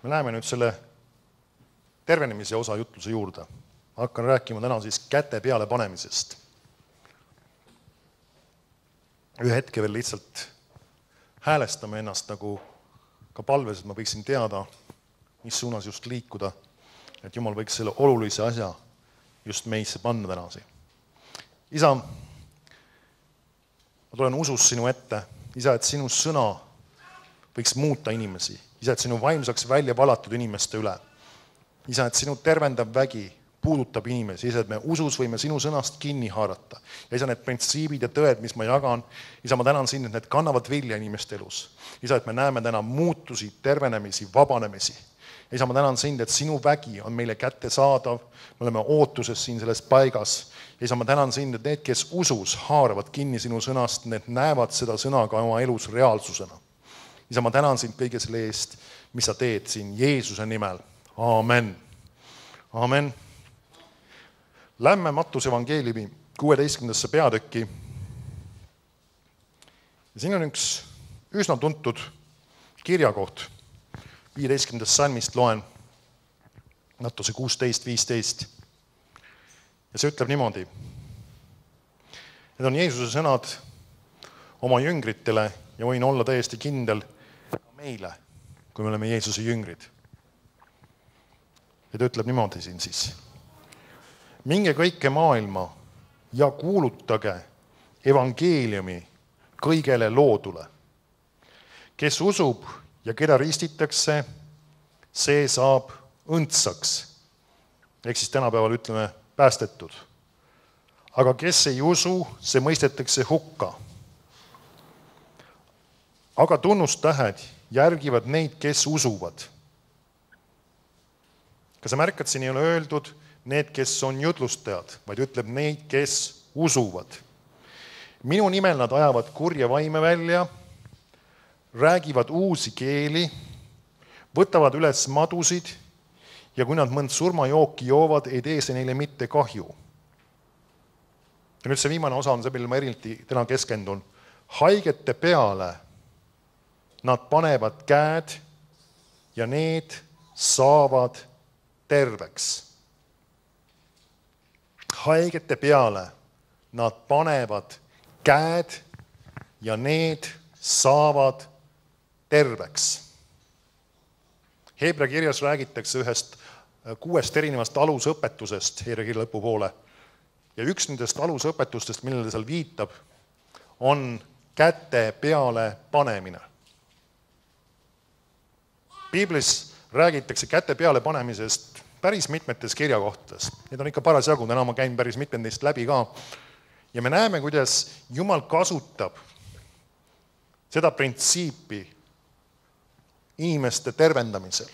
Me läheme nüüd selle tervenemise osa jutluse juurde. Hakkan rääkima täna siis käte peale panemisest. Ühe hetke veel lihtsalt häälestame ennast nagu ka palves, et ma võiksin teada, mis suunas just liikuda, et Jumal võiks selle olulise asja just meisse panna tänasi. Isa, ma tulen usus sinu ette. Isa, et sinu sõna võiks muuta inimesi. Isa, et sinu vaim saaks välja valatud inimeste üle. Isa, et sinu tervendav vägi puudutab inimesi. Isa, et me usus võime sinu sõnast kinni haarata. Ja isa, need printsiibid ja tõed, mis ma jagan, isa, ma tänan sind, et need kannavad vilja inimeste elus. Isa, et me näeme täna muutusi, tervenemisi, vabanemisi. Ja isa, ma tänan sind, et sinu vägi on meile kätte saadav. Me oleme ootuses siin selles paigas. Ja isa, ma tänan sind, et need, kes usus haaravad kinni sinu sõnast, need näevad seda sõna ka oma elus reaalsusena. Isa, ma tänan sind kõige selle eest, mis sa teed siin Jeesuse nimel. Aamen. Aamen. Lämme Mattuse evangeeliumi 16. peatükki. Ja siin on üks üsna tuntud kirjakoht. 15. salmist loen Mattuse 16:15. Ja see ütleb niimoodi. Need on Jeesuse sõnad oma jüngritele ja võin olla täiesti kindel meile, kui me oleme Jeesuse jüngrid. Ja ta ütleb niimoodi siin siis. Minge kõike maailma ja kuulutage evangeeliumi kõigele loodule. Kes usub ja keda ristitakse, see saab õndsaks. Ehk siis tänapäeval ütleme päästetud. Aga kes ei usu, see mõistetakse hukka. Aga tunnustähed järgivad neid, kes usuvad. Kas sa märkad, siin ei ole öeldud need, kes on jutlustajad, vaid ütleb neid, kes usuvad. Minu nimel nad ajavad kurja vaime välja, räägivad uusi keeli, võtavad üles madusid ja kui nad mõnd surmajooki joovad, ei tee see neile mitte kahju. Ja nüüd see viimane osa on see, mille ma eriti täna keskendun. Haigete peale nad panevad käed ja need saavad terveks. Haigete peale nad panevad käed ja need saavad terveks. Heebrea kirjas räägitakse ühest 6 erinevast alusõpetusest Heebrea kirja lõpupoole. Ja üks nendest alusõpetustest, millele seal viitab, on käte peale panemine. Piiblis räägitakse käte peale panemisest päris mitmetes kirjakohtades. Need on ikka parasjagu, täna ma käin päris mitmendist läbi ka. Ja me näeme, kuidas Jumal kasutab seda printsiipi inimeste tervendamisel.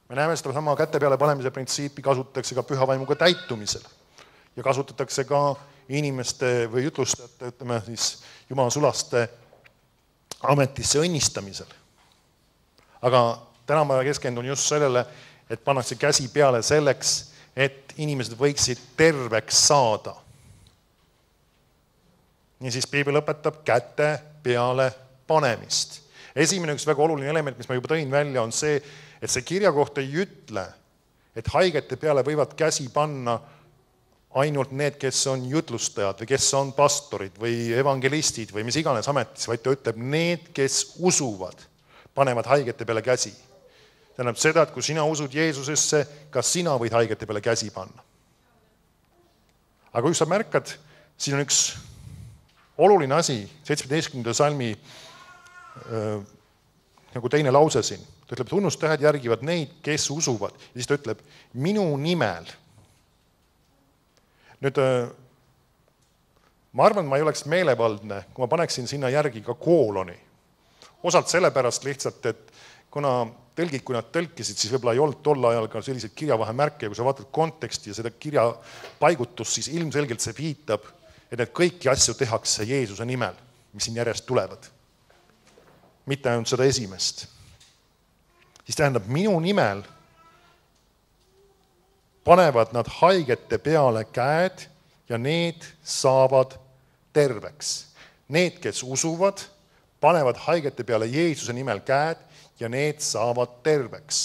Me näeme seda sama käte peale panemise printsiipi kasutatakse ka püha vaimuga täitumisel. Ja kasutatakse ka inimeste või jutlustajate, ütleme siis Jumala sulaste ametisse õnnistamisel. Aga täna ma keskendun just sellele, et pannakse käsi peale selleks, et inimesed võiksid terveks saada. Niisiis Piibel õpetab käte peale panemist. Esimene üks väga oluline element, mis ma juba tõin välja, on see, et see kirjakoht ei ütle, et haigete peale võivad käsi panna ainult need, kes on jutlustajad või kes on pastorid või evangelistid või mis iganes ametis, vaid ta ütleb, need, kes usuvad, panevad haigete peale käsi. Tähendab seda, et kui sina usud Jeesusesse, kas sina võid haigete peale käsi panna. Aga kui sa märkad, siin on üks oluline asi, 17. salmi nagu teine lause siin. Ta ütleb, tunnustähed järgivad neid, kes usuvad. Ja siis ta ütleb, minu nimel. Nüüd, ma arvan, et ma ei oleks meelevaldne, kui ma paneksin sinna järgi ka kooloni. Osalt sellepärast lihtsalt, et kuna tõlgid, kui nad tõlkisid, siis võib-olla ei olnud tol ajal ka selliseid kirjavahemärke ja kui sa vaatad konteksti ja seda kirja paigutust, siis ilmselgelt see viitab, et need kõiki asju tehakse Jeesuse nimel, mis siin järjest tulevad. Mitte ainult seda esimest. Siis tähendab, minu nimel panevad nad haigete peale käed ja need saavad terveks. Need, kes usuvad, panevad haigete peale Jeesuse nimel käed ja need saavad terveks.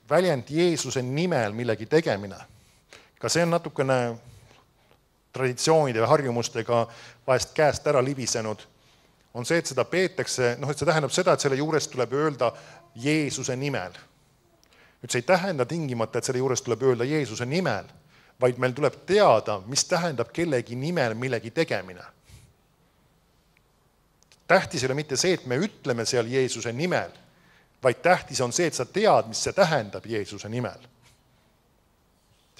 Väljend Jeesuse nimel millegi tegemine, ka see on natukene traditsioonide ja harjumustega vahest käest ära libisenud, on see, et seda peetakse, et see tähendab seda, et selle juures tuleb öelda Jeesuse nimel. Nüüd see ei tähenda tingimata, et selle juures tuleb öelda Jeesuse nimel, vaid meil tuleb teada, mis tähendab kellegi nimel millegi tegemine. Tähtis ei ole mitte see, et me ütleme seal Jeesuse nimel, vaid tähtis on see, et sa tead, mis see tähendab Jeesuse nimel.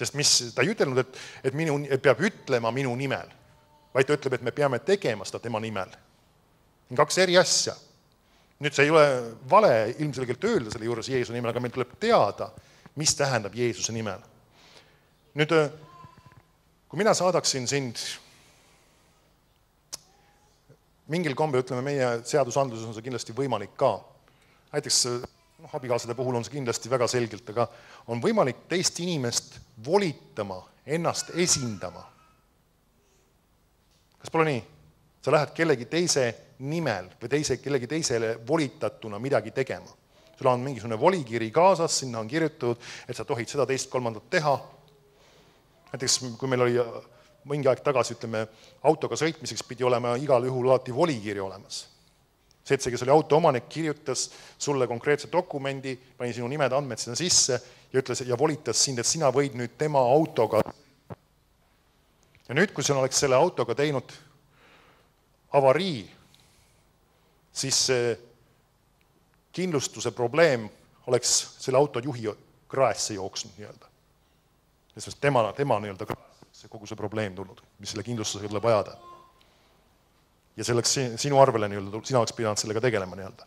Sest ta ei ütelnud, et peab ütlema minu nimel, vaid ta ütleb, et me peame tegema seda tema nimel. 2 eri asja. Nüüd see ei ole vale ilmselgelt öelda selle juures Jeesuse nimel, aga meil tuleb teada, mis tähendab Jeesuse nimel. Nüüd, kui mina saadaksin sind mingil kombel, ütleme, meie seadusandluses on see kindlasti võimalik ka. Näiteks abikaasade puhul on see kindlasti väga selgelt, aga on võimalik teist inimest volitama, ennast esindama. Kas pole nii? Sa lähed kellegi teise nimel või kellegi teisele volitatuna midagi tegema. Sul on mingisugune volikiri kaasas, sinna on kirjutatud, et sa tohid seda teist kolmandat teha. Näiteks, kui meil oli mingi aeg tagasi, ütleme, autoga sõitmiseks pidi olema igal juhul alati volikiri olemas. See, kes oli auto omanik, kirjutas sulle konkreetse dokumendi, pani sinu nimed andmed sinna sisse ja ütles ja volitas sind, et sina võid nüüd tema autoga. Ja nüüd, kui sa oleks selle autoga teinud avarii, siis see kindlustuse probleem oleks selle auto juhi kraesse jooksnud nii-öelda. Sest tema nii-öelda kraesse kogu see probleem tulnud, mis selle kindlustusega tuleb ajada. Ja see oleks sinu arvele nii-öelda, sina oleks pidanud sellega tegelema nii-öelda.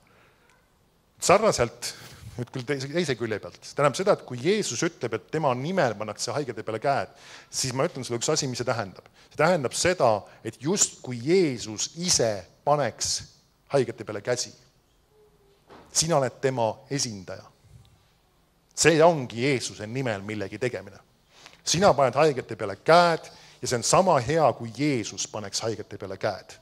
Sarnaselt, nüüd küll teise külje pealt, see tähendab seda, et kui Jeesus ütleb, et tema nimel pannakse haigete peale käed, siis ma ütlen sulle üks asi, mis see tähendab. See tähendab seda, et just kui Jeesus ise paneks haigete peale käsi, sina oled tema esindaja. See ongi Jeesuse nimel millegi tegemine. Sina paned haigete peale käed ja see on sama hea, kui Jeesus paneks haigete peale käed.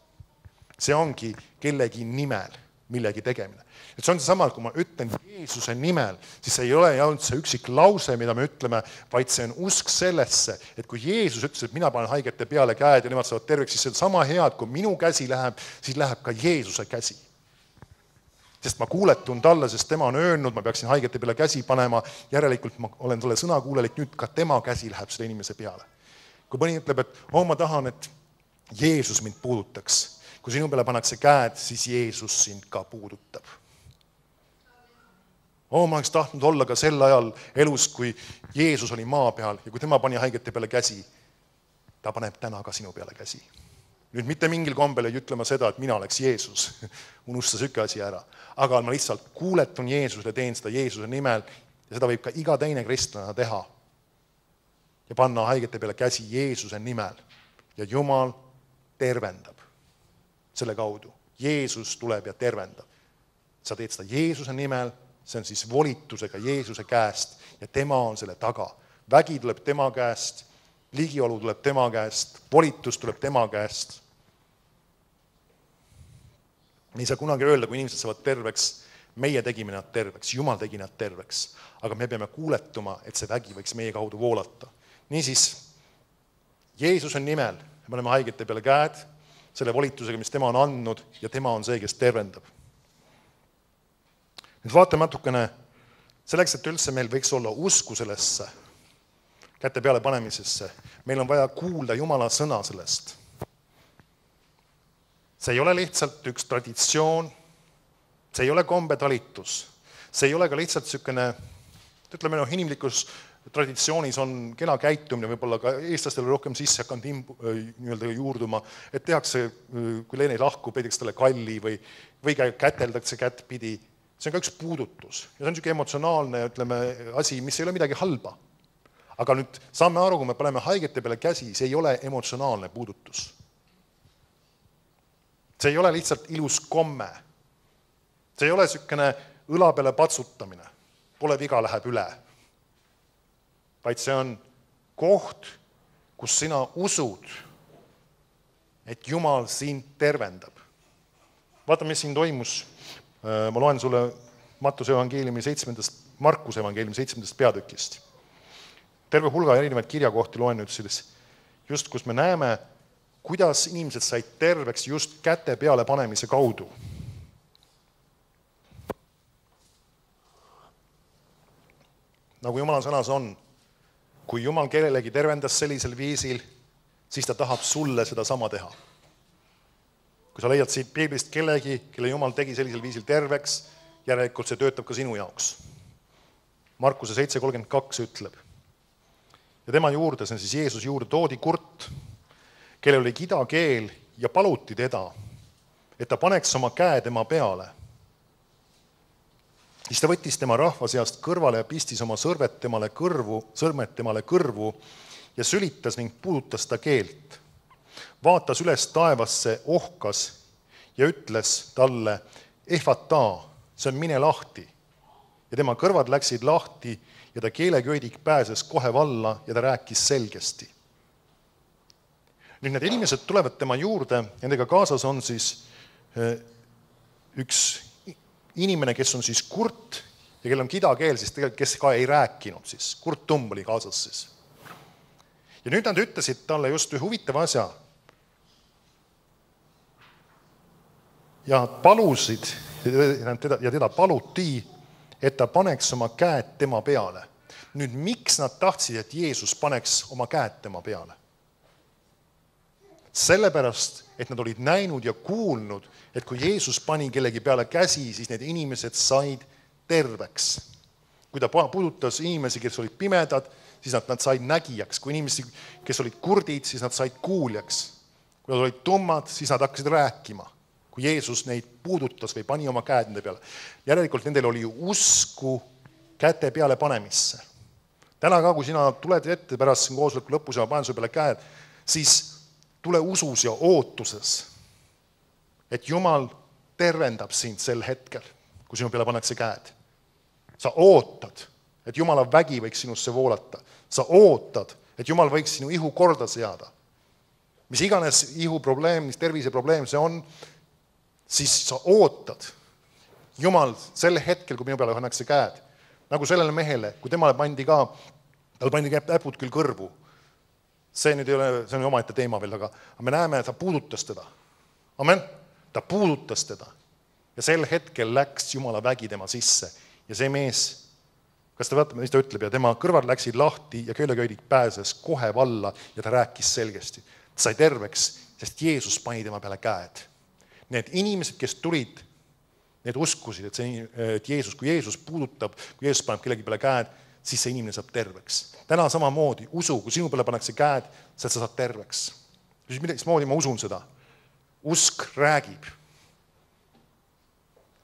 See ongi kellegi nimel millegi tegemine. Et see on see sama, kui ma ütlen Jeesuse nimel, siis see ei ole ainult see üksik lause, mida me ütleme, vaid see on usk sellesse, et kui Jeesus ütles, et mina panen haigete peale käed ja nemad saavad terveks, siis see on sama hea, et kui minu käsi läheb, siis läheb ka Jeesuse käsi. Sest ma kuuletun talle, sest tema on öelnud, ma peaksin haigete peale käsi panema, järelikult ma olen talle sõnakuulelik, nüüd ka tema käsi läheb selle inimese peale. Kui mõni ütleb, et ma tahan, et Jeesus mind puudutaks, kui sinu peale pannakse käed, siis Jeesus sind ka puudutab. Ma oleks tahtnud olla ka sel ajal elus, kui Jeesus oli maa peal ja kui tema pani haigete peale käsi, ta paneb täna ka sinu peale käsi. Nüüd mitte mingil kombel ei ütlema seda, et mina oleks Jeesus, unustas üks asi ära, aga ma lihtsalt kuuletun Jeesusele, teen seda Jeesuse nimel ja seda võib ka iga teine kristlane teha ja panna haigete peale käsi Jeesuse nimel ja Jumal tervendab selle kaudu. Jeesus tuleb ja tervendab. Sa teed seda Jeesuse nimel, see on siis volitusega Jeesuse käest ja tema on selle taga. Vägi tuleb tema käest, ligiolu tuleb tema käest, volitus tuleb tema käest. Me ei saa kunagi öelda, kui inimesed saavad terveks, meie tegime nad terveks, Jumal tegi nad terveks, aga me peame kuuletuma, et see vägi võiks meie kaudu voolata. Niisiis, Jeesuse nimel me paneme haigete peale käed, selle volitusega, mis tema on andnud ja tema on see, kes tervendab. Nüüd vaatame natukene, selleks, et üldse meil võiks olla usku sellesse käte peale panemisesse, meil on vaja kuulda Jumala sõna sellest. See ei ole lihtsalt üks traditsioon, see ei ole kombetalitus, see ei ole ka lihtsalt niisugune, ütleme, inimlikus traditsioonis on kena käitumine, võib-olla ka eestlastel rohkem sisse hakanud juurduma, et tehakse, kui Leene lahku, peideks talle kalli või käteldakse kättpidi. See on ka üks puudutus ja see on niisugune emotsionaalne, ütleme, asi, mis ei ole midagi halba. Aga nüüd saame aru, kui me paneme haigete peale käsi, see ei ole emotsionaalne puudutus. See ei ole lihtsalt ilus komme. See ei ole niisugune õla peale patsutamine. Pole viga, läheb üle. Vaid see on koht, kus sina usud, et Jumal sind tervendab. Vaata, mis siin toimus Ma loen sulle Markuse evangeeliumi 7. peatükist. Terve hulga erinevaid kirjakohti loen nüüd selles, just kus me näeme, kuidas inimesed said terveks just käte peale panemise kaudu. Nagu Jumala sõnas on, kui Jumal kellelegi tervendas sellisel viisil, siis ta tahab sulle seda sama teha. Kui sa leiad siit Piiblist kellegi, kelle Jumal tegi sellisel viisil terveks, järelikult see töötab ka sinu jaoks. Markuse 7.32 ütleb. Ja tema juurde, see on siis Jeesus juurde, toodi kurt, kellel oli kidakeel ja paluti teda, et ta paneks oma käe tema peale. Siis ta võttis tema rahva seast kõrvale ja pistis oma sõrmed temale kõrvu ja sülitas ning puudutas ta keelt. Vaatas üles taevasse, ohkas ja ütles talle, ehvataa, see on mine lahti. Ja tema kõrvad läksid lahti ja ta keeleköödik pääses kohe valla ja ta rääkis selgesti. Nüüd need inimesed tulevad tema juurde, nendega kaasas on siis üks inimene, kes on siis kurt ja kellel on kidakeel, siis tegelikult kes ka ei rääkinud siis. Kurt Tumb oli kaasas siis. Ja nüüd nad ütlesid talle just ühe huvitava asja. Ja palusid ja teda paluti, et ta paneks oma käed tema peale. Nüüd miks nad tahtsid, et Jeesus paneks oma käed tema peale? Sellepärast, et nad olid näinud ja kuulnud, et kui Jeesus pani kellegi peale käsi, siis need inimesed said terveks. Kui ta puudutas inimesi, kes olid pimedad, siis nad said nägijaks. Kui inimesi, kes olid kurdid, siis nad said kuuljaks. Kui nad olid tummad, siis nad hakkasid rääkima. Kui Jeesus neid puudutas või pani oma käed nende peale. Järelikult nendel oli usku käte peale panemisse. Täna ka, kui sina tuled ette pärast siin koosoleku lõpus ja panen su peale käed, siis tule usus ja ootuses, et Jumal tervendab sind sel hetkel, kui sinu peale pannakse käed. Sa ootad, et Jumala vägi võiks sinusse voolata. Sa ootad, et Jumal võiks sinu ihu korda seada. Mis iganes ihuprobleem, mis terviseprobleem see on, siis sa ootad. Jumal sel hetkel, kui minu peale pannakse käed, nagu sellele mehele, kui temale pandi ka, tal pandi äpud küll kõrvu. See nüüd ei ole, see on omaette teema veel, aga me näeme, et ta puudutas teda. Amen? Ta puudutas teda. Ja sel hetkel läks Jumala vägi tema sisse. Ja see mees, kas ta vaatame, mis ta ütleb, ja tema kõrvad läksid lahti ja keeleköödik pääses kohe valla ja ta rääkis selgesti. Ta sai terveks, sest Jeesus pani tema peale käed. Need inimesed, kes tulid, need uskusid, et Jeesus, kui Jeesus puudutab, kui Jeesus paneb kellegi peale käed, siis see inimene saab terveks. Täna samamoodi, usu, kui sinu peale pannakse käed, sa saad terveks. Mismoodi ma usun seda? Usk räägib.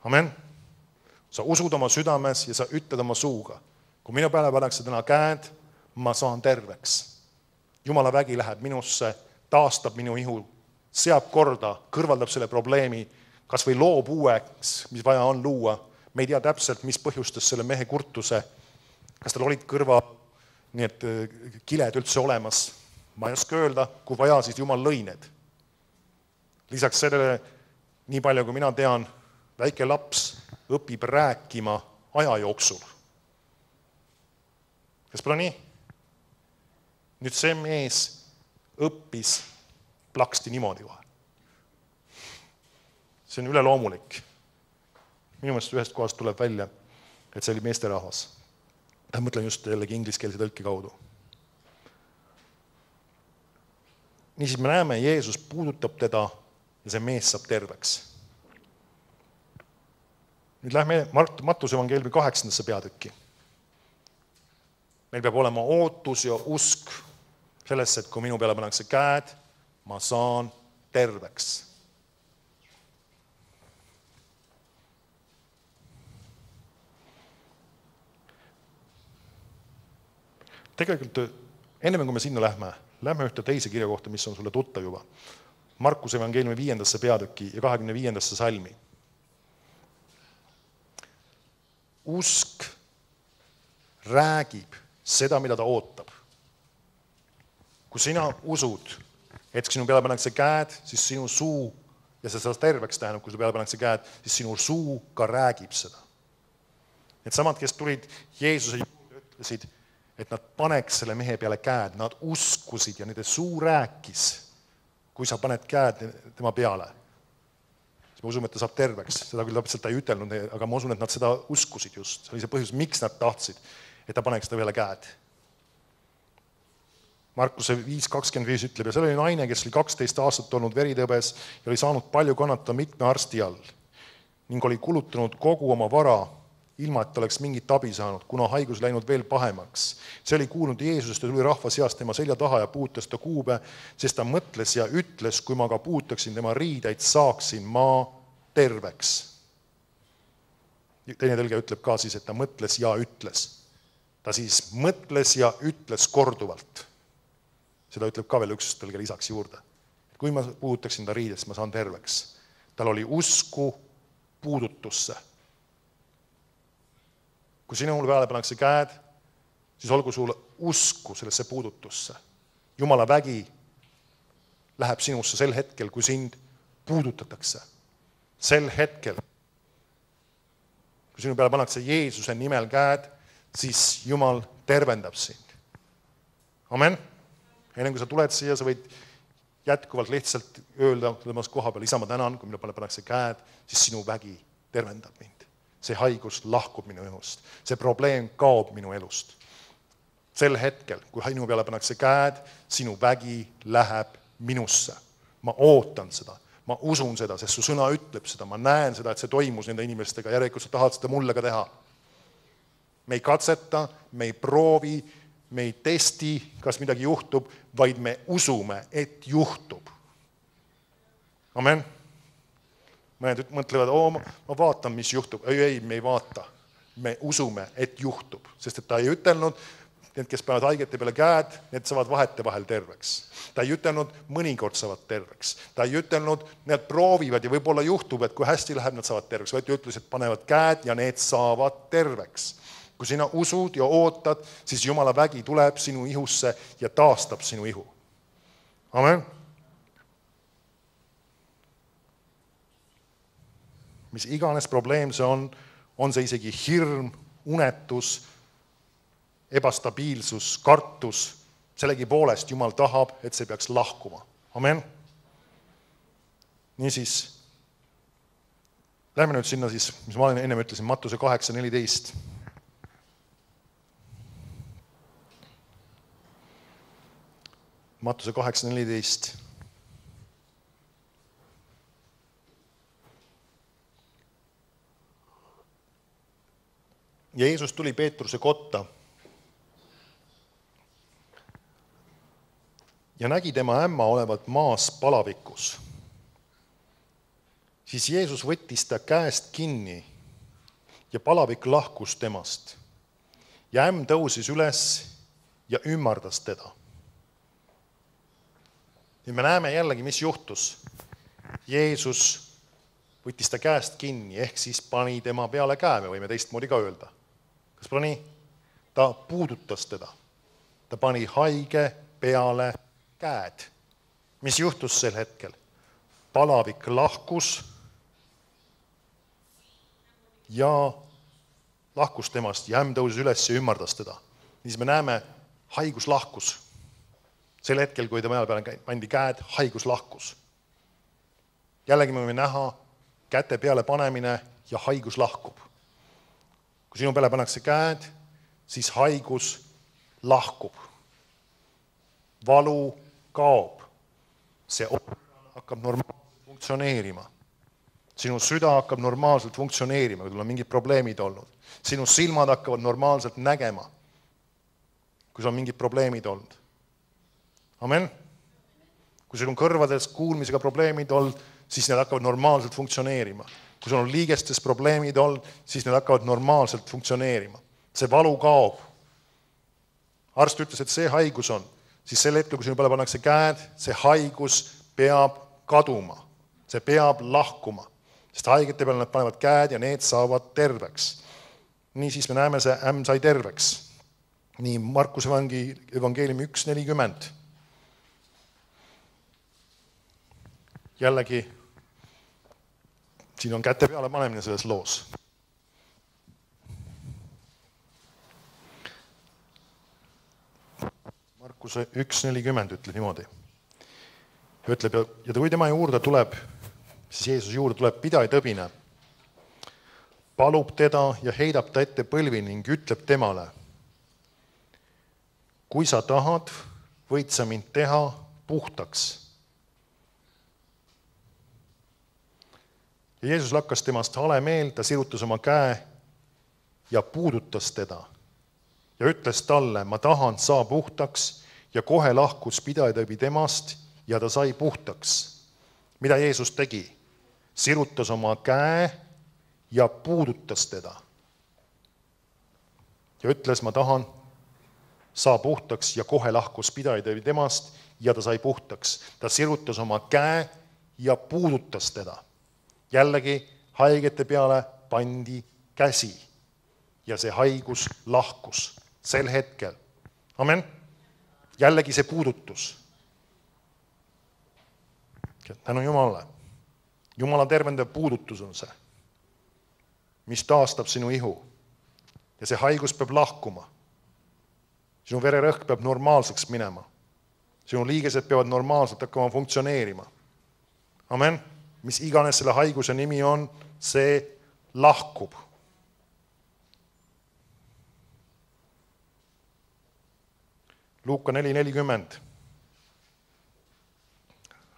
Amen. Sa usud oma südames ja sa ütled oma suuga. Kui minu peale pannakse täna käed, ma saan terveks. Jumala vägi läheb minusse, taastab minu ihu, seab korda, kõrvaldab selle probleemi, kas või loob uueks, mis vaja on luua. Me ei tea täpselt, mis põhjustas selle mehe kurtuse. Kas tal olid kõrva need kiled üldse olemas? Ma ei oska öelda, kui vaja, siis Jumal lõi need. Lisaks sellele, nii palju kui mina tean, väike laps õpib rääkima aja jooksul. Kas pole nii? Nüüd see mees õppis plaksti niimoodi kohe. See on üleloomulik. Minu meelest ühest kohast tuleb välja, et see oli meesterahvas. Ta mõtlen just jällegi ingliskeelse tõlki kaudu. Niisiis me näeme, Jeesus puudutab teda ja see mees saab terveks. Nüüd lähme Markuse evangeeliumi 8. peatükki. Meil peab olema ootus ja usk sellesse, et kui minu peale pannakse käed, ma saan terveks. Tegelikult enne kui me sinna lähme ühte teise kirja kohta, mis on sulle tuttav juba. Markuse evangeeliumi 5. peatüki ja 25. salmi. Usk räägib seda, mida ta ootab. Kui sina usud, et sinu peale pannakse käed, siis sinu suu ja see saab terveks tähendab, kui su peale pannakse käed, siis sinu suu ka räägib seda. Need samad, kes tulid Jeesuse juurde, ütlesid, et nad paneks selle mehe peale käed, nad uskusid ja nende suu rääkis, kui sa paned käed tema peale. siis me usume, et ta saab terveks, seda küll täpselt ta ei ütelnud, aga ma usun, et nad seda uskusid just, see oli see põhjus, miks nad tahtsid, et ta paneks ta peale käed. Markuse 5.25 ütleb, ja seal oli naine, kes oli 12 aastat olnud veritõbes ja oli saanud palju kannatada mitme arsti all ning oli kulutanud kogu oma vara, ilma et ta oleks mingit abi saanud, kuna haigus läinud veel pahemaks. See oli kuulnud Jeesusest ja tuli rahva seast tema selja taha ja puutas ta kuube, sest ta mõtles ja ütles, kui ma ka puutaksin tema riideid, saaksin ma terveks. Teine tõlge ütleb ka siis, et ta mõtles ja ütles. Ta siis mõtles ja ütles korduvalt. Seda ütleb ka veel üks tõlge lisaks juurde. Kui ma puutaksin ta riidest, ma saan terveks. Tal oli usku puudutusse. Kui sinul peale pannakse käed, siis olgu sul usku sellesse puudutusse. Jumala vägi läheb sinusse sel hetkel, kui sind puudutatakse. Sel hetkel, kui sinu peale pannakse Jeesuse nimel käed, siis Jumal tervendab sind. Amen. Enne kui sa tuled siia, sa võid jätkuvalt lihtsalt öelda temas koha peal, isa, ma tänan, kui minu peale pannakse käed, siis sinu vägi tervendab mind. See haigus lahkub minu elust. See probleem kaob minu elust. Sel hetkel, kui minu peale pannakse käed, sinu vägi läheb minusse. Ma ootan seda, ma usun seda, sest su sõna ütleb seda, ma näen seda, et see toimus nende inimestega, järelikult sa tahad seda mulle ka teha. Me ei katseta, me ei proovi, me ei testi, kas midagi juhtub, vaid me usume, et juhtub. Amen. Mõned mõtlevad, ma vaatan, mis juhtub. Ei, me ei vaata. Me usume, et juhtub. Sest et ta ei ütelnud, need, kes panevad haigete peale käed, need saavad vahete vahel terveks. Ta ei ütelnud, mõnikord saavad terveks. Ta ei ütelnud, need proovivad ja võib-olla juhtub, et kui hästi läheb, nad saavad terveks. Vaid ütles, et panevad käed ja need saavad terveks. Kui sina usud ja ootad, siis Jumala vägi tuleb sinu ihusse ja taastab sinu ihu. Amen. Mis iganes probleem see on see isegi hirm, unetus, ebastabiilsus, kartus, sellegi poolest Jumal tahab, et see peaks lahkuma. Amen. Niisiis, lähme nüüd sinna siis, mis ma enne ütlesin, Mattuse 8.14. Mattuse 8.14. Ja Jeesus tuli Peetruse kotta ja nägi tema ämma olevat maas palavikus. Siis Jeesus võttis ta käest kinni ja palavik lahkus temast. Ja ämm tõusis üles ja ümmardas teda. Ja me näeme jällegi, mis juhtus. Jeesus võttis ta käest kinni, ehk siis pani tema peale käe, me võime teistmoodi ka öelda. Kas pole nii? Ta puudutas teda. Ta pani haige peale käed. Mis juhtus sel hetkel? Palavik lahkus ja lahkus temast ja ämm tõusis üles ja ümmardas teda. Siis me näeme, haigus lahkus. Sel hetkel, kui ta peale pandi käed, haigus lahkus. Jällegi me võime näha käte peale panemine ja haigus lahkub. Kui sinu peale pannakse käed, siis haigus lahkub. Valu kaob. See hakkab normaalselt funktsioneerima. Sinu süda hakkab normaalselt funktsioneerima, kui sul on mingid probleemid olnud. Sinu silmad hakkavad normaalselt nägema, kui sul on mingid probleemid olnud. Amen. Kui sul on kõrvades kuulmisega probleemid olnud, siis need hakkavad normaalselt funktsioneerima. Kui sul on liigestes probleemid olnud, siis need hakkavad normaalselt funktsioneerima. See valu kaob. Arst ütles, et see haigus on. Siis sel hetkel, kui sinu peale pannakse käed, see haigus peab kaduma. See peab lahkuma. Sest haigete peale nad panevad käed ja need saavad terveks. Nii siis me näeme, see ämm sai terveks. Nii Markuse evangeeliumi 1.40. Jällegi siin on käte peale panemine selles loos. Markuse 1.40 ütleb niimoodi. Ütleb, ja kui tema juurde tuleb, siis Jeesus juurde tuleb pidaja tõbine, palub teda ja heidab ta ette põlvi ning ütleb temale, kui sa tahad, võid sa mind teha puhtaks. Ja Jeesus lakkas temast hale meel, ta sirutas oma käe ja puudutas teda ja ütles talle, ma tahan, saa puhtaks, ja kohe lahkus pidajatõbi temast ja ta sai puhtaks. Mida Jeesus tegi? Sirutas oma käe ja puudutas teda. Ja ütles, ma tahan, saa puhtaks, ja kohe lahkus pidajatõbi temast ja ta sai puhtaks. Ta sirutas oma käe ja puudutas teda. Jällegi haigete peale pandi käsi ja see haigus lahkus sel hetkel. Amen. Jällegi see puudutus. Tänu Jumalale. Jumala tervendav puudutus on see, mis taastab sinu ihu. Ja see haigus peab lahkuma. Sinu vererõhk peab normaalseks minema. Sinu liigesed peavad normaalselt hakkama funktsioneerima. Amen. Mis iganes selle haiguse nimi on, see lahkub. Luuka 4.40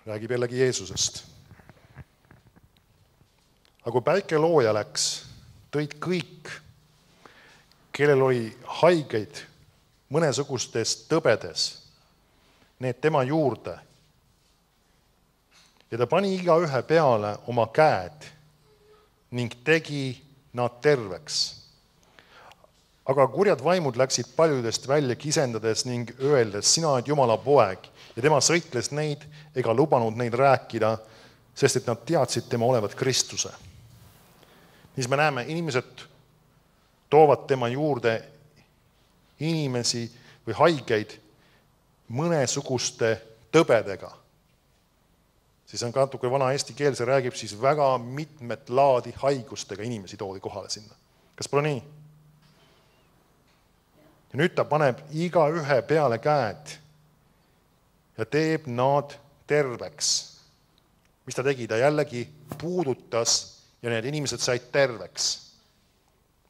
räägib jällegi Jeesusest. Aga kui päike looja läks, tõid kõik, kellel oli haigeid mõnesugustes tõbedes, need tema juurde. Ja ta pani igaühe peale oma käed ning tegi nad terveks. Aga kurjad vaimud läksid paljudest välja kisendades ning öeldes, sina oled Jumala poeg, ja tema sõitles neid ega lubanud neid rääkida, sest et nad teadsid tema olevat Kristuse. Siis me näeme, inimesed toovad tema juurde inimesi või haigeid mõnesuguste tõbedega. Siis on ka natuke vana eesti keel, see räägib siis väga mitmet laadi haigustega inimesi toodi kohale sinna. Kas pole nii? Ja nüüd ta paneb igaühe peale käed ja teeb nad terveks. Mis ta tegi? Ta jällegi puudutas ja need inimesed said terveks.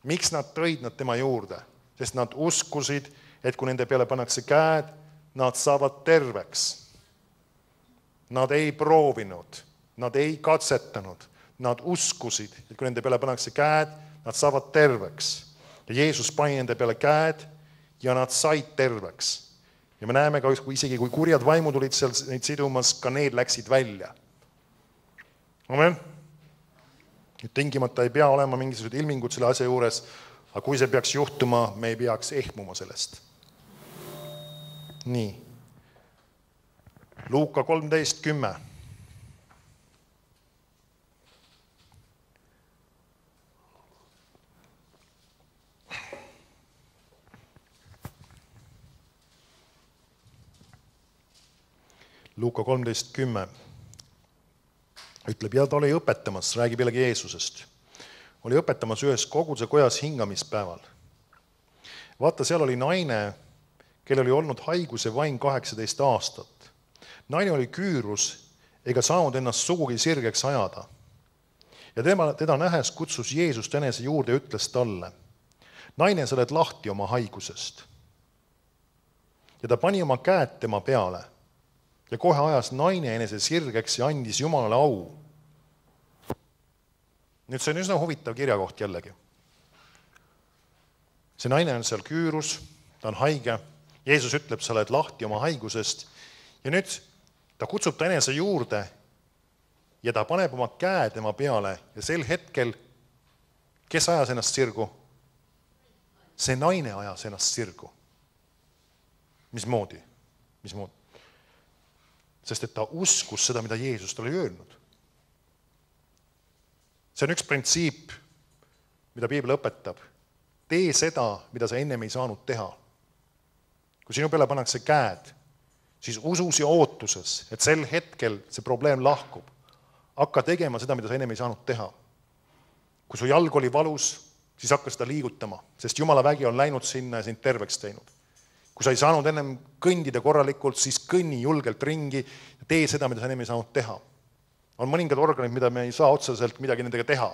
Miks nad tõid nad tema juurde? Sest nad uskusid, et kui nende peale pannakse käed, nad saavad terveks. Nad ei proovinud, nad ei katsetanud, nad uskusid, et kui nende peale pannakse käed, nad saavad terveks. Ja Jeesus pani nende peale käed ja nad said terveks. Ja me näeme ka, isegi kui kurjad vaimud olid seal neid sidumas, ka need läksid välja. Amen. Nüüd tingimata ei pea olema mingisugused ilmingud selle asja juures, aga kui see peaks juhtuma, me ei peaks ehmuma sellest. Nii. Luuka 13.10. Luuka 13.10 ütleb, ja ta oli õpetamas, räägib jällegi Jeesusest. Oli õpetamas ühes koguduse kojas hingamispäeval. Vaata, seal oli naine, kellel oli olnud haiguse vaim 18 aastat. Naine oli küürus ega saanud ennast sugugi sirgeks ajada. Ja teda nähes kutsus Jeesust enese juurde ja ütles talle, naine, sa oled lahti oma haigusest. Ja ta pani oma käed tema peale ja kohe ajas naine enese sirgeks ja andis Jumalale au. Nüüd see on üsna huvitav kirjakoht jällegi. See naine on seal küürus, ta on haige, Jeesus ütleb, sa oled lahti oma haigusest ja nüüd ta kutsub ta enese juurde ja ta paneb oma käe tema peale ja sel hetkel, kes ajas ennast sirgu? See naine ajas ennast sirgu. Mismoodi? Sest et ta uskus seda, mida Jeesus talle öelnud. See on üks printsiip, mida Piibel õpetab. Tee seda, mida sa ennem ei saanud teha. Kui sinu peale pannakse käed, siis usus ja ootuses, et sel hetkel see probleem lahkub. hakka tegema seda, mida sa ennem ei saanud teha. Kui su jalg oli valus, siis hakka seda liigutama, sest Jumala vägi on läinud sinna ja sind terveks teinud. Kui sa ei saanud ennem kõndida korralikult, siis kõnni julgelt ringi ja tee seda, mida sa ennem ei saanud teha. On mõningad organid, mida me ei saa otseselt midagi nendega teha.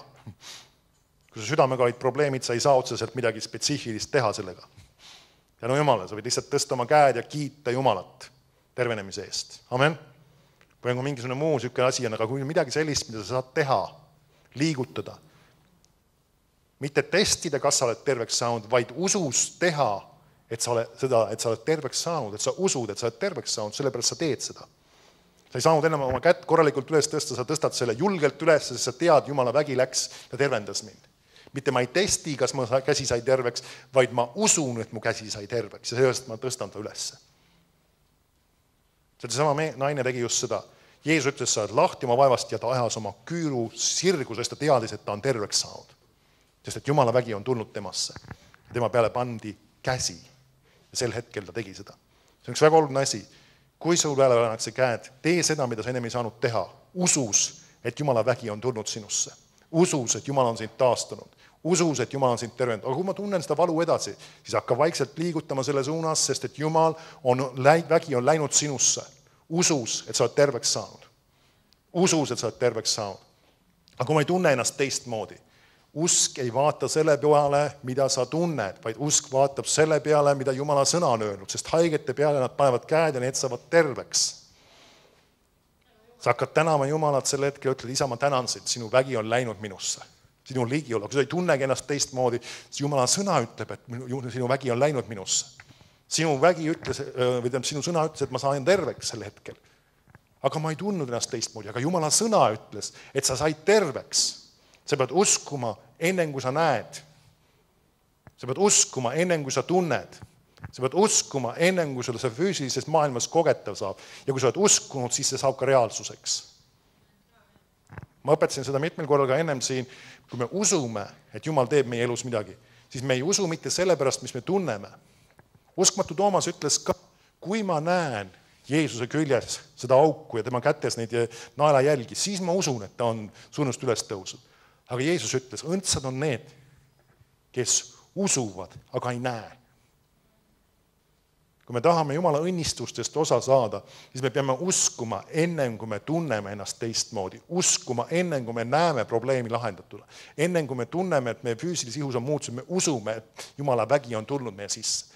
Kui sa südamega olid probleemid, sa ei saa otseselt midagi spetsiifilist teha sellega. Ja no Jumala, sa võid lihtsalt tõsta oma käed ja kiita Jumalat tervenemise eest. Amen. Või on mingisugune muu sükene asi, aga kui midagi sellist, mida sa saad teha, liigutada, mitte testida, kas sa oled terveks saanud, vaid usus teha, et sa oled terveks saanud, et sa usud, et sa oled terveks saanud, sellepärast sa teed seda. Sa ei saanud enam oma kätt korralikult üles tõsta, sa tõstad selle julgelt üles, sest sa tead, Jumala vägi läks ja tervendas mind. Mitte ma ei testi, kas mu käsi sai terveks, vaid ma usun, et mu käsi sai terveks ja sellest ma tõstan ta ülesse. Sama naine tegi just seda. Jeesus ütles, sa oled lahti oma vaevast ja ta ajas oma küüru sirgu, sest ta teadis, et ta on terveks saanud. Sest et Jumala vägi on tulnud temasse. Tema peale pandi käsi. Ja sel hetkel ta tegi seda. See on üks väga oluline asi. Kui sul peale pannakse käed, tee seda, mida sa ennem ei saanud teha. Usus, et Jumala vägi on tulnud sinusse. Usus, et Jumal on sind taastunud. Usus, et Jumal on sind tervendanud. Aga kui ma tunnen seda valu edasi, siis hakka vaikselt liigutama selle suunas, sest et Jumal vägi on läinud sinusse. Usus, et sa oled terveks saanud. Usus, et sa oled terveks saanud. Aga kui ma ei tunne ennast teistmoodi, usk ei vaata selle peale, mida sa tunned, vaid usk vaatab selle peale, mida Jumala sõna on öelnud, sest haigete peale nad panevad käed ja need saavad terveks. Sa hakkad tänama Jumalat selle hetkel, ütled, isa, ma tänan sind, sinu vägi on läinud minusse. Sinu ligi olla. Kui sa ei tunnegi ennast teistmoodi, siis Jumala sõna ütleb, et sinu vägi on läinud minusse. Sinu sõna ütles, et ma saan terveks sel hetkel. Aga ma ei tundnud ennast teistmoodi, aga Jumala sõna ütles, et sa said terveks. Sa pead uskuma enne, kui sa näed. Sa pead uskuma enne, kui sa tunned. Sa pead uskuma enne, kui sulle see füüsilises maailmas kogetav saab. Ja kui sa oled uskunud, siis see saab ka reaalsuseks. Ma õpetasin seda mitmel korral ka ennem siin, kui me usume, et Jumal teeb meie elus midagi, siis me ei usu mitte sellepärast, mis me tunneme. Uskmatu Toomas ütles ka, kui ma näen Jeesuse küljes seda auku ja tema kätes neid naelajälgi, siis ma usun, et ta on surnust üles tõusnud. Aga Jeesus ütles, õndsad on need, kes usuvad, aga ei näe. Kui me tahame Jumala õnnistustest osa saada, siis me peame uskuma ennem, kui me tunneme ennast teistmoodi. Uskuma ennem, kui me näeme probleemi lahendatuna. Ennem, kui me tunneme, et meie füüsilise ihus on muutunud, me usume, et Jumala vägi on tulnud meie sisse.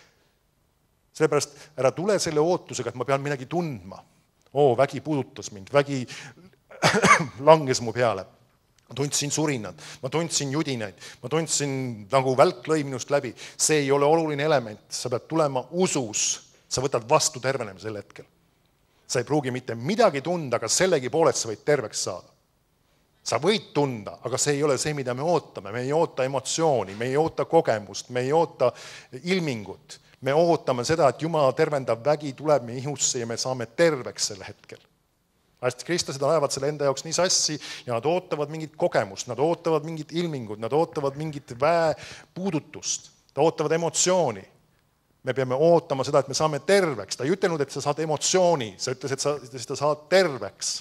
Sellepärast ära tule selle ootusega, et ma pean midagi tundma. Vägi puudutas mind, vägi langes mu peale. Ma tundsin surinad, ma tundsin judinaid, ma tundsin nagu välk lõi minust läbi. See ei ole oluline element, sa pead tulema usus, sa võtad vastu tervenemise sel hetkel. Sa ei pruugi mitte midagi tunda, aga sellegi poolest sa võid terveks saada. Sa võid tunda, aga see ei ole see, mida me ootame. Me ei oota emotsiooni, me ei oota kogemust, me ei oota ilmingut. Me ootame seda, et Jumala tervendav vägi tuleb meie ihusse ja me saame terveks sel hetkel. Hästi kristlased ajavad selle enda jaoks nii sassi ja nad ootavad mingit kogemust, nad ootavad mingit ilmingut, nad ootavad mingit väepuudutust, nad ootavad emotsiooni. Me peame ootama seda, et me saame terveks. Ta ei ütelnud, et sa saad emotsiooni, sa ütles, et sa saad terveks.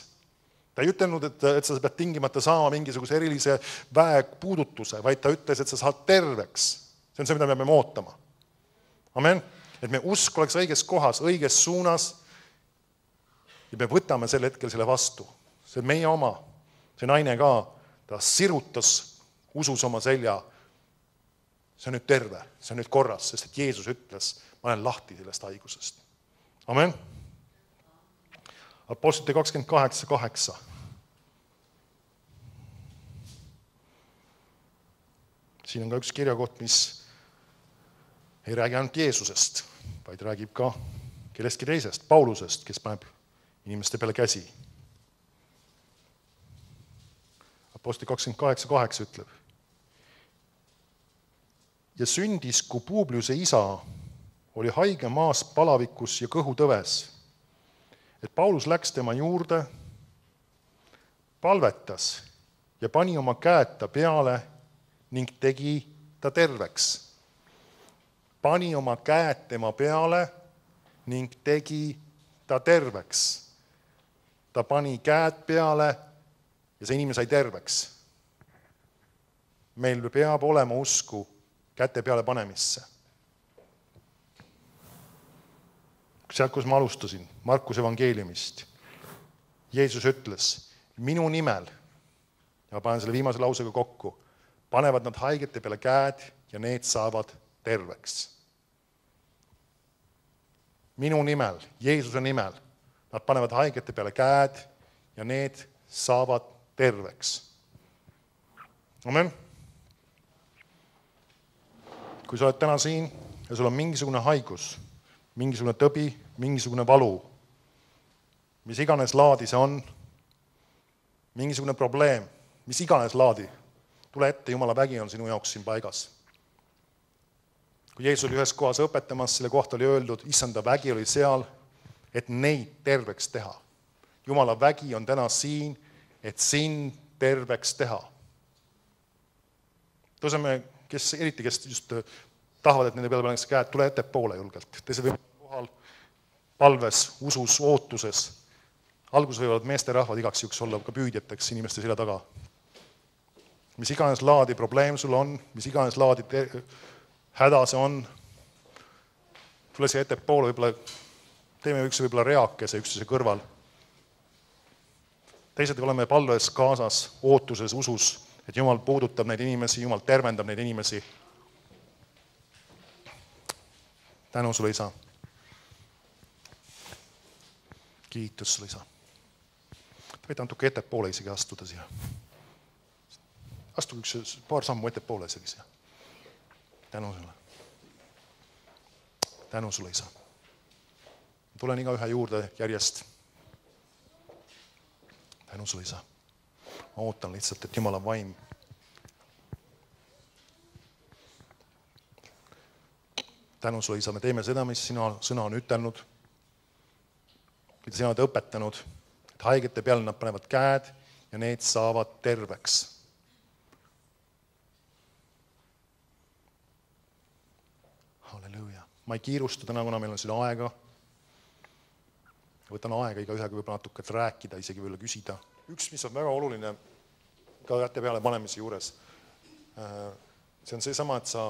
Ta ei ütelnud, et sa pead tingimata saama mingisuguse erilise väepuudutuse, vaid ta ütles, et sa saad terveks. See on see, mida me peame ootama. Amen. Et me usk oleks õiges kohas, õiges suunas, ja me võtame sel hetkel selle vastu. See on meie oma. See naine ka, ta sirutas usus oma selja. See on nüüd terve, see on nüüd korras, sest et Jeesus ütles, ma olen lahti sellest haigusest. Amen. Apostlite 28:8. Siin on ka üks kirjakoht, mis ei räägi ainult Jeesusest, vaid räägib ka kellestki teisest, Paulusest, kes paneb inimeste peale käsi. Apostli 28:8 ütleb. Ja sündis, kui Publiuse isa oli haige maas palavikus ja kõhutõves, et Paulus läks tema juurde, palvetas ja pani oma käed ta peale ning tegi ta terveks. Pani oma käed tema peale ning tegi ta terveks. Ta pani käed peale ja see inimene sai terveks. Meil peab olema usku käte peale panemisse. Sealt, kus ma alustasin, Markuse evangeeliumist. Jeesus ütles, minu nimel, ja ma panen selle viimase lausega kokku, panevad nad haigete peale käed ja need saavad terveks. Minu nimel, Jeesuse nimel, nad panevad haigete peale käed ja need saavad terveks. Amen. Kui sa oled täna siin ja sul on mingisugune haigus, mingisugune tõbi, mingisugune valu, mis iganes laadi see on, mingisugune probleem, mis iganes laadi, tule ette, Jumala vägi on sinu jaoks siin paigas. Kui Jeesus oli ühes kohas õpetamas, selle kohta oli öeldud, issanda vägi oli seal, et neid terveks teha. Jumala vägi on täna siin, et sind terveks teha. Tõuseme, eriti kes just tahavad, et nende peale pannakse käed, tule ette poole julgelt. Teised võivad kohal palves, usus, ootuses. Alguses võivad meesterahvad igaks juhuks olla ka püüdjateks inimeste selja taga. Mis iganes laadi probleem sul on, mis iganes laadi häda see on, tule siia ette poole, teeme võib-olla reakese üksteise kõrval. Teised oleme palves kaasas, ootuses, usus, et Jumal puudutab neid inimesi, Jumal tervendab neid inimesi. Tänu sulle, Isa. Kiitus sulle, Isa. Te võite natuke ettepoole isegi astuda siia. Astu paar sammu ettepoole isegi siia. Tänu sulle. Tänu sulle, Isa. Tulen iga ühe juurde järjest. Tänu sulle, Isa. Ma ootan lihtsalt, et Jumala vaim tänu sulle, Isa, me teeme seda, mis sina sõna on ütelnud, mida sina oled õpetanud, et haigete peale nad panevad käed ja need saavad terveks. Halleluuja. Ma ei kiirusta täna, kuna meil on siin aega. Võtan aega iga ühega võib-olla natuke rääkida, isegi võib-olla küsida. Üks, mis on väga oluline ka käte peale panemise juures, see on seesama, et sa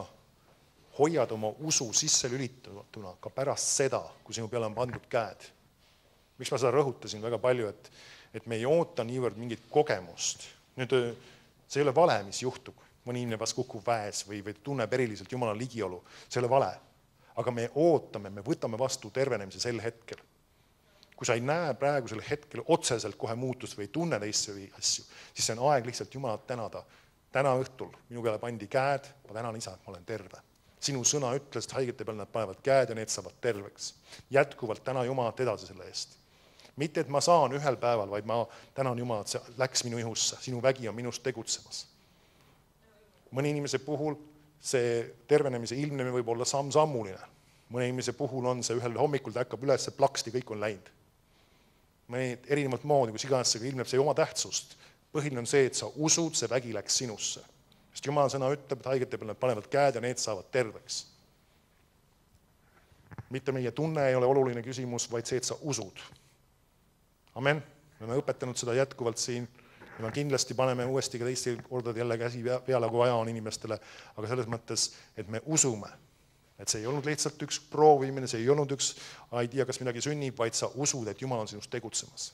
hoiad oma usu sisse lülitatuna ka pärast seda, kui sinu peale on pandud käed. Miks ma seda rõhutasin väga palju, et me ei oota niivõrd mingit kogemust. Nüüd see ei ole vale, mis juhtub. Mõni inimene vast kukub väes või tunneb eriliselt Jumala ligiolu. See ei ole vale. Aga me ootame, me võtame vastu tervenemise sel hetkel. Kui sa ei näe praegusel hetkel otseselt kohe muutust või ei tunne teisse või asju, siis see on aeg lihtsalt Jumalat tänada. Täna õhtul minu peale pandi käed, ma tänan, Isa, et ma olen terve. Sinu sõna ütles, et haigete peale nad panevad käed ja need saavad terveks. Jätkuvalt täna Jumalat edasi selle eest. Mitte, et ma saan ühel päeval, vaid ma tänan Jumalat, see läks minu ihusse. Sinu vägi on minust tegutsemas. Mõni inimese puhul see tervenemise ilmnemine võib olla samm-sammuline. Mõne inimese puhul on see ühel hommikul, ta hakkab üles, plaksti, kõik on läinud. Mõni erinevalt moodi, kus iganes see ilmneb, see ei oma tähtsust. Põhiline on see, et sa usud, see vägi läks sinusse. Sest Jumala sõna ütleb, et haigete peale nad panevad käed ja need saavad terveks. Mitte meie tunne ei ole oluline küsimus, vaid see, et sa usud. Amen. Me oleme õpetanud seda jätkuvalt siin. Ja me kindlasti paneme uuesti ka teiste kordade jälle käsi peale, kui vaja on inimestele. Aga selles mõttes, et me usume, et see ei olnud lihtsalt üks proovimine, see ei olnud üks, ei tea, kas midagi sünnib, vaid sa usud, et Jumal on sinust tegutsemas.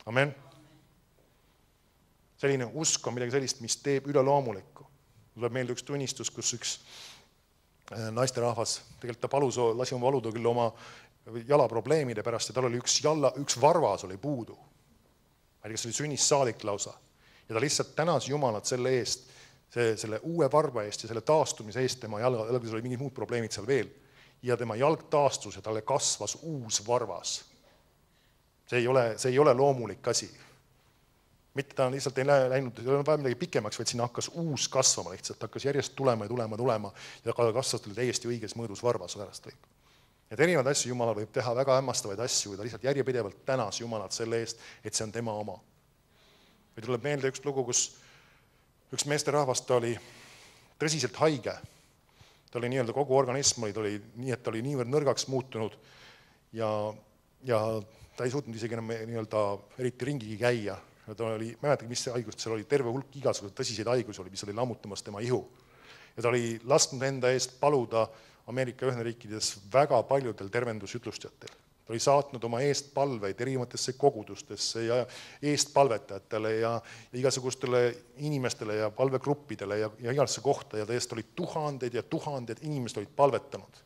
Amen. Selline usk on midagi sellist, mis teeb üleloomulikku. Tuleb meelde üks tunnistus, kus üks naisterahvas, tegelikult ta lasi oma valuda küll oma jalaprobleemide pärast ja tal oli üks varvas oli puudu. Ma ei tea, kas oli sünnist saadik lausa. Ja ta lihtsalt tänas Jumalat selle eest, selle uue varva eest ja selle taastumise eest tema jalgas oli mingid muud probleemid seal veel. Ja tema jalg taastus ja talle kasvas uus varvas. See ei ole loomulik asi. Mitte ta lihtsalt ei läinud, ei ole vaja midagi pikemaks, vaid sinna hakkas uus kasvama lihtsalt, hakkas järjest tulema ja kasvas tuli täiesti õiges mõõdus varvas pärast kõik. Et erinevad asju Jumalal võib teha väga hämmastavaid asju, kui ta lihtsalt järjepidevalt tänas Jumalat selle eest, et see on tema oma. Või tuleb meelde üks lugu, kus üks meesterahvast oli tõsiselt haige. Ta oli nii-öelda kogu organism oli nii, et ta oli niivõrd nõrgaks muutunud ja ta ei suutnud isegi enam nii-öelda eriti ringigi käia. ta oli, mäletagi, mis see haigus, seal oli terve hulk igasuguseid tõsiseid haigusi oli, mis oli lammutamas tema ihu. Ja ta oli lasknud enda eest paluda Ameerika Ühendriikides väga paljudel tervendusütlustjatel. Ta oli saatnud oma eestpalveid erinevatesse kogudustesse ja eestpalvetajatele ja igasugustele inimestele ja palvegruppidele ja igasse kohta ja tõesti oli tuhanded ja tuhanded inimesed olid palvetanud.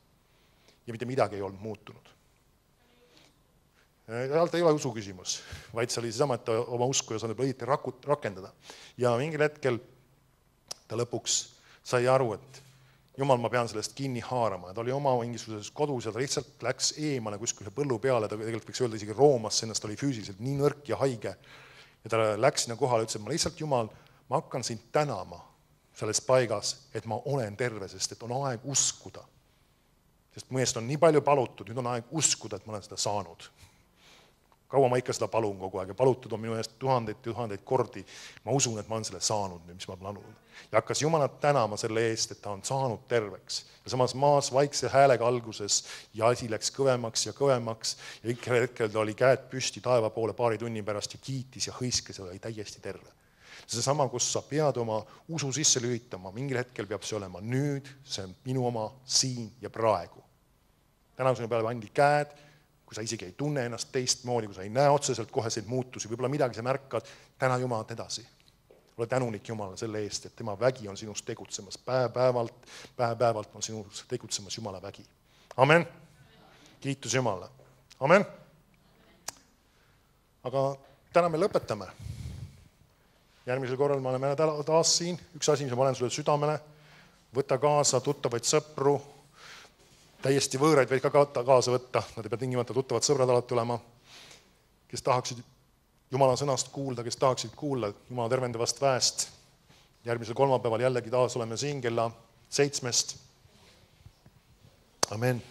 Ja mitte midagi ei olnud muutunud. Alt ei ole usu küsimus, vaid see oli seesama, et ta oma usku ja saanud õieti rakendada. Ja mingil hetkel ta lõpuks sai aru, et Jumal, ma pean sellest kinni haarama. Ta oli oma mingisuguses kodus ja ta lihtsalt läks eemale kuskile põllu peale, ta tegelikult võiks öelda isegi roomas ennast, ta oli füüsiliselt nii nõrk ja haige. Ja ta läks sinna kohale ja ütles, et ma lihtsalt, Jumal, ma hakkan sind tänama selles paigas, et ma olen terve, sest et on aeg uskuda. Sest mu eest on nii palju palutud, nüüd on aeg uskuda, et ma olen seda saanud. Kaua ma ikka seda palun kogu aeg ja palutud on minu eest tuhandeid kordi. Ma usun, et ma olen selle saanud, mis ma planunud. Ja hakkas Jumalat tänama selle eest, et ta on saanud terveks. Ja samas maas vaikse häälega alguses ja asi läks kõvemaks ja kõvemaks ja ikka hetkel ta oli käed püsti taeva poole paari tunni pärast ja kiitis ja hõiskes ja oli täiesti terve. See sama, kus sa pead oma usu sisse lühitama, mingil hetkel peab see olema nüüd, see on minu oma siin ja praegu. Täna sinu peale pandi käed, kui sa isegi ei tunne ennast teistmoodi, kui sa ei näe otseselt koheseid muutusi, võib-olla midagi sa märkad, täna Jumalat edasi. Ole tänulik Jumalale selle eest, et tema vägi on sinust tegutsemas. Päev-päevalt on sinus tegutsemas Jumala vägi. Amen. Kiitus Jumalale. Amen. Aga täna me lõpetame. Järgmisel korral me oleme taas siin. Üks asi, mis ma olen sulle südamele. Võta kaasa tuttavaid sõpru. Täiesti võõraid võid ka kaasa võtta, nad ei pea tingimata tuttavad sõbrad alati olema, kes tahaksid Jumala sõnast kuulda, kes tahaksid kuulla Jumala tervendavast väest. Järgmisel kolmapäeval jällegi taas oleme siin kella 7. Amen.